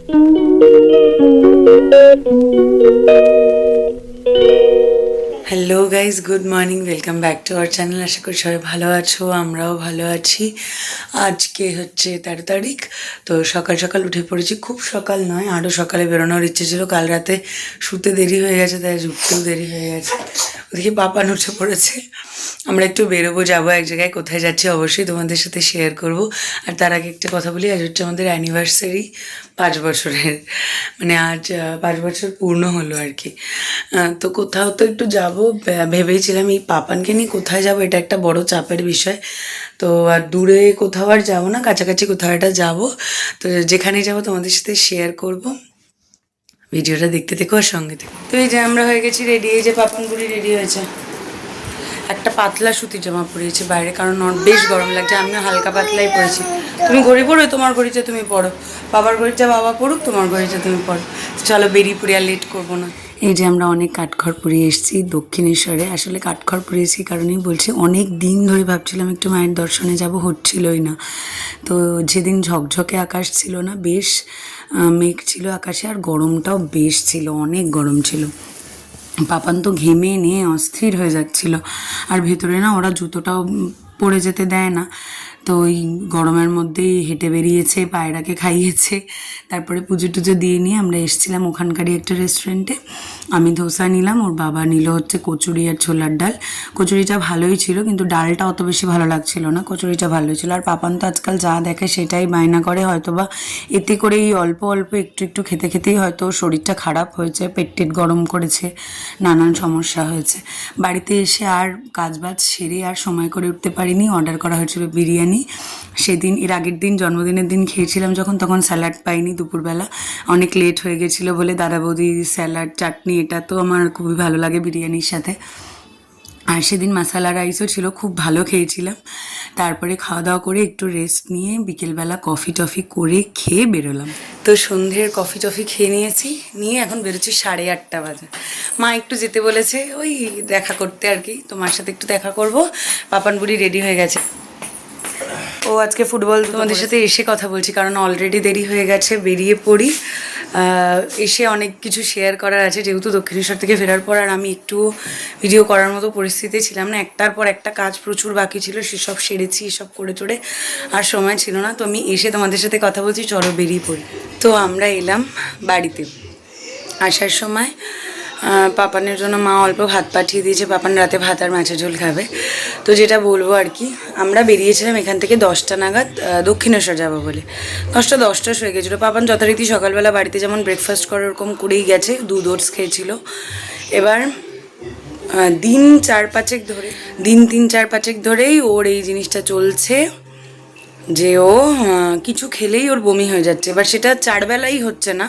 Hello guys, good morning, welcome back to our channel. আশা করি সবাই ভালো আছো, আমরাও ভালো আছি। আজকে হচ্ছে 13 তারিখ। তো সকাল সকাল উঠে পড়েছি, খুব সকাল নয়, আরও সকালে বেরোনোর ইচ্ছে ছিল। কাল রাতে শুতে দেরি হয়ে গেছে, তাই উঠতেও দেরি হয়ে গেছে। ওদিকে পাপান উঠে পড়েছে। আমরা একটু বেরোবো, যাবো এক জায়গায়। কোথায় যাচ্ছি অবশ্যই তোমাদের সাথে শেয়ার করব। আর তার আগে একটা কথা বলি, আজ হচ্ছে আমাদের অ্যানিভার্সারি 5 বছরের। মানে আজ 5 বছর পূর্ণ হলো আর কি। তো কোথাও তো একটু যাবো ভেবেছিলাম। এই পাপানকে নিয়ে কোথায় যাব এটা একটা বড় চাপের বিষয়। তো আর দূরে কোথাও আর যাবো না, কাছাকাছি কোথাও একটা যাবো। তো যেখানে যাবো তোমাদের সাথে শেয়ার করব। ভিডিওটা দেখতে থেকো আর সঙ্গে থেকো। তো এই যে আমরা হয়ে গেছি রেডি। এই যে পাপানগুলি রেডি হয়েছে। একটা পাতলা সুতির জামা পরিয়েছি বাইরে, কারণ ওর বেশ গরম লাগছে। আমিও হালকা পাতলাই পরেছি। তুমি ঘড়ি পড়ো, তোমার ঘড়িটা তুমি পড়ো, বাবার ঘড়িটা বাবা পড়ুক, তোমার ঘড়িটা তুমি পড়ো। চলো বেরিয়ে পড়ি, আর লেট করবো না। এই যে আমরা অনেক কাঠখড় পুড়িয়ে এসেছি দক্ষিণেশ্বরে। আসলে কাঠখড় পুড়িয়েছি কারণেই বলছি, অনেক দিন ধরে ভাবছিলাম একটু মায়ের দর্শনে যাব, হচ্ছিলই না। তো যেদিন ঝকঝকে আকাশ ছিল না, বেশ মেঘ ছিল আকাশে, আর গরমটাও বেশ ছিল, অনেক গরম ছিল। পাপান তো ঘেমে নিয়ে অস্থির হয়ে যাচ্ছিল। আর ভেতরে না ওরা জুতোটাও পরে যেতে দেয় না। তো ওই গরমের মধ্যেই হেঁটে বেরিয়েছে, পায়রাকে খাইয়েছে। তারপরে পুজো টুজো দিয়ে নিয়ে আমরা এসেছিলাম ওখানকারই একটা রেস্টুরেন্টে। আমি ধোসা নিলাম, ওর বাবা নিল হচ্ছে কচুরি আর ছোলার ডাল। কচুরিটা ভালোই ছিল, কিন্তু ডালটা অত বেশি ভালো লাগছিল না। কচুরিটা ভালোই ছিল। আর পাপান তো আজকাল যা দেখে সেটাই বায়না করে, হয়তোবা এতে করেই অল্প অল্প একটু একটু খেতে খেতেই হয়তো শরীরটা খারাপ হয়েছে, পেট টেট গরম করেছে, নানান সমস্যা হয়েছে। বাড়িতে এসে আর কাজবাজ সেরে আর সময় করে উঠতে পারিনি। অর্ডার করা হয়েছিল বিরিয়ানি। সেদিন, এর আগের দিন জন্মদিনের দিন খেয়েছিলাম যখন, তখন স্যালাড পাইনি দুপুরবেলা, অনেক লেট হয়ে গেছিলো বলে। দাদা বৌদি স্যালাড চাটনি এটা তো আমার খুবই ভালো লাগে বিরিয়ানির সাথে। আর সেদিন মশালা রাইসও ছিল, খুব ভালো খেয়েছিলাম। তারপরে খাওয়া দাওয়া করে একটু রেস্ট নিয়ে বিকেলবেলা কফি টফি করে খেয়ে বেরোলাম। তো সন্ধ্যের কফি টফি খেয়ে নিয়েছি, নিয়ে এখন বেরোচ্ছি 8:30 বাজে। মা একটু যেতে বলেছে, ওই দেখা করতে আর কি, তোমার সাথে একটু দেখা করব। পাপান বুড়ি রেডি হয়ে গেছে। ও আজকে ফুটবল, তোমাদের সাথে এসে কথা বলছি কারণ অলরেডি দেরি হয়ে গেছে, বেরিয়ে পড়ি। এসে অনেক কিছু শেয়ার করার আছে, যেহেতু দক্ষিণেশ্বর থেকে ফেরার পর আর আমি একটু ভিডিও করার মতো পরিস্থিতি ছিলাম না। একটার পর একটা কাজ প্রচুর বাকি ছিল, সেসব সেরেছি, এসব করে টোরে আর সময় ছিল না। তো আমি এসে তোমাদের সাথে কথা বলছি, চলো বেরিয়ে পড়ি। তো আমরা এলাম বাড়িতে। আসার সময় পাপানের জন্য মা অল্প ভাত পাঠিয়ে দিয়েছে, পাপান রাতে ভাত আর মাছের ঝোল খাবে। তো যেটা বলবো আর কি, আমরা বেরিয়েছিলাম এখান থেকে 10টা নাগাদ দক্ষিণেশ্বর যাবো বলে। 10টা হয়ে গেছিলো। পাপান যথারীতি সকালবেলা বাড়িতে যেমন ব্রেকফাস্ট করে ওরকম করেই গেছে, দুধ ওটস খেয়েছিল। এবার দিন 3-4 ধরেই ওর এই জিনিসটা চলছে যে ও কিছু খেলেই ওর বমি হয়ে যাচ্ছে। এবার সেটা 4 বেলাই হচ্ছে না,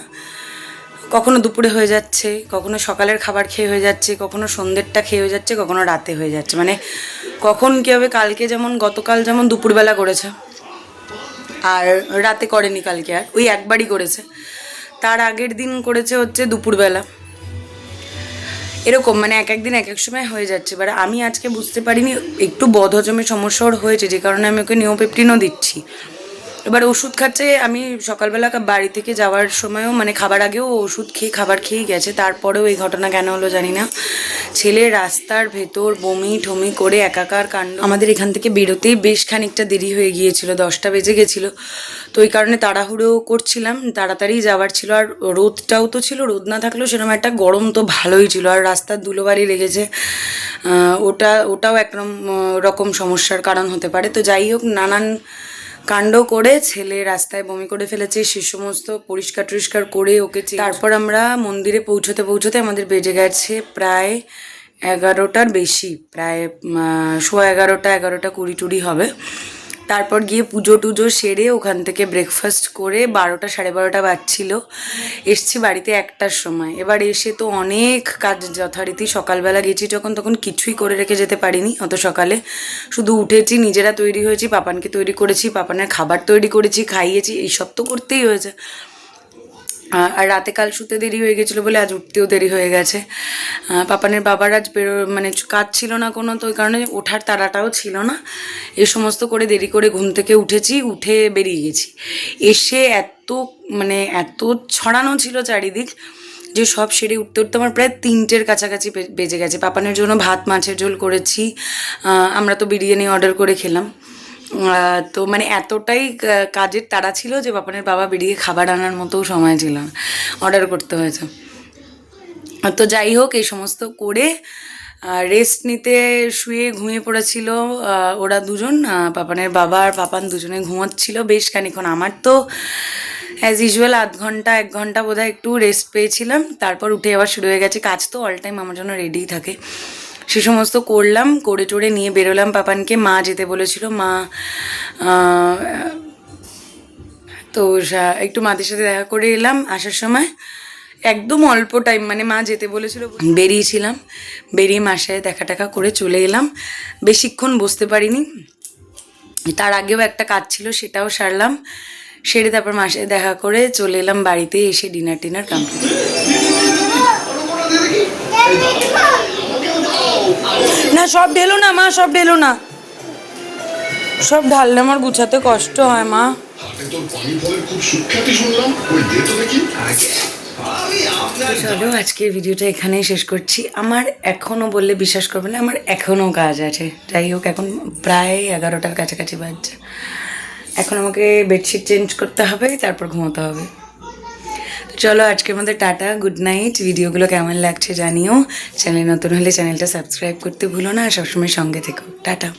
কখনো দুপুরে হয়ে যাচ্ছে, কখনো সকালের খাবার খেয়ে হয়ে যাচ্ছে, কখনো সন্ধ্যেরটা খেয়ে হয়ে যাচ্ছে, কখনো রাতে হয়ে যাচ্ছে। মানে কখন কী হবে, কালকে যেমন, গতকাল যেমন দুপুরবেলা করেছে, আর রাতে করেনি কালকে, আর ওই একবারই করেছে। তার আগের দিন করেছে হচ্ছে দুপুরবেলা। এরকম মানে এক একদিন এক এক সময় হয়ে যাচ্ছে। এবার আমি আজকে বুঝতে পারিনি, একটু বদহজমের সমস্যা ওর হয়েছে, যে কারণে আমি ওকে নিওপেপটিনও দিচ্ছি। এবার ওষুধ খাচ্ছে। আমি সকালবেলা বাড়ি থেকে যাওয়ার সময়ও, মানে খাবার আগেও ওষুধ খেয়ে খাবার খেয়েই গেছে, তারপরেও এই ঘটনা কেন হলো জানি না। ছেলে রাস্তার ভেতর বমি ঠমি করে একাকার কাণ্ড। আমাদের এখান থেকে বেরোতেই বেশ খানিকটা দেরি হয়ে গিয়েছিল, 10টা বেজে গেছিলো। তো ওই কারণে তাড়াহুড়ো করছিলাম, তাড়াতাড়ি যাওয়ার ছিল। আর রোদটাও তো ছিল, রোদ না থাকলেও সেরকম একটা গরম তো ভালোই ছিল। আর রাস্তার ধুলোবালি লেগেছে, ওটাও রকম সমস্যার কারণ হতে পারে। তো যাই হোক, নানান কাণ্ড করে ছেলে রাস্তায় বমি করে ফেলেছে। সে সমস্ত পরিষ্কার টরিষ্কার করে ওকে, তারপর আমরা মন্দিরে পৌঁছতে আমাদের বেজে গেছে প্রায় 11টার বেশি, প্রায় 11:15 হবে। তারপর গিয়ে পুজো টুজো সেরে ওখান থেকে ব্রেকফাস্ট করে 12টা-12:30 বাজছিল। এসছি বাড়িতে 1টার সময়। এবার এসে তো অনেক কাজ যথারীতি। সকালবেলা গেছি যখন, তখন কিছুই করে রেখে যেতে পারিনি অত সকালে। শুধু উঠেছি, নিজেরা তৈরি হয়েছি, পাপানকে তৈরি করেছি, পাপানের খাবার তৈরি করেছি, খাইয়েছি, এইসব তো করতেই হয়েছে। আর রাতে কাল শুতে দেরি হয়ে গেছিলো বলে আজ উঠতেও দেরি হয়ে গেছে। পাপানের বাবার আজ মানে কাজ ছিল না কোনো, তো ওই কারণে ওঠার তাড়াটাও ছিল না। এ সমস্ত করে দেরি করে ঘুম থেকে উঠেছি, উঠে বেরিয়ে গেছি। এসে এত মানে এত ছড়ানো ছিল চারিদিক যে সব সেরে উঠতে উঠতে আমার প্রায় 3টের কাছাকাছি বেজে গেছে। পাপানের জন্য ভাত মাছের ঝোল করেছি, আমরা তো বিরিয়ানি অর্ডার করে খেলাম। তো মানে এতটাই কাজের তাড়া ছিল যে পাপানের বাবা বেরিয়ে খাবার আনার মতোও সময় ছিল না, অর্ডার করতে হয়েছে। তো যাই হোক, এই সমস্ত করে রেস্ট নিতে শুয়ে ঘুমিয়ে পড়েছিল ওরা দুজন, পাপানের বাবা আর পাপান দুজনে ঘুমোচ্ছিল বেশ খানিক্ষণ। আমার তো অ্যাজ ইউজুয়াল 1 ঘন্টা বোধহয় একটু রেস্ট পেয়েছিলাম, তারপর উঠে আবার শুরু হয়ে গেছে। কাজ তো অল টাইম আমার জন্য রেডিই থাকে, সে সমস্ত করলাম, করে টোরে নিয়ে বেরোলাম পাপানকে। মা যেতে বলেছিল, মা তো একটু মাদের সাথে দেখা করে এলাম আসার সময়, একদম অল্প টাইম, মানে মা যেতে বলেছিল বেরিয়েছিলাম, বেরিয়ে মার সাথে দেখা টাকা করে চলে এলাম। বেশিক্ষণ বসতে পারিনি, তার আগেও একটা কাজ ছিল সেটাও সারলাম, সেরে তারপর মার সাথে দেখা করে চলে এলাম বাড়িতে। এসে ডিনার কমপ্লিট। না সব ঢেলো না মা, সব ঢেলো না, সব ঢাললে আমার গুছাতে কষ্ট হয় মা। চলো আজকের ভিডিওটা এখানেই শেষ করছি। আমার এখনও বললে বিশ্বাস করবে না, আমার এখনও কাজ আছে। যাই হোক, এখন প্রায় 11টার কাছাকাছি বাজছে। এখন আমাকে বেডশিট চেঞ্জ করতে হবে, তারপর ঘুমোতে হবে। তো চলো আজকের মধ্যে টাটা, গুড নাইট। ভিডিওগুলো কেমন লাগছে জানিও। চ্যানেল নতুন হলে চ্যানেলটা সাবস্ক্রাইব করতে ভুলো না, আর সবসময় সঙ্গে থেকো। টাটা।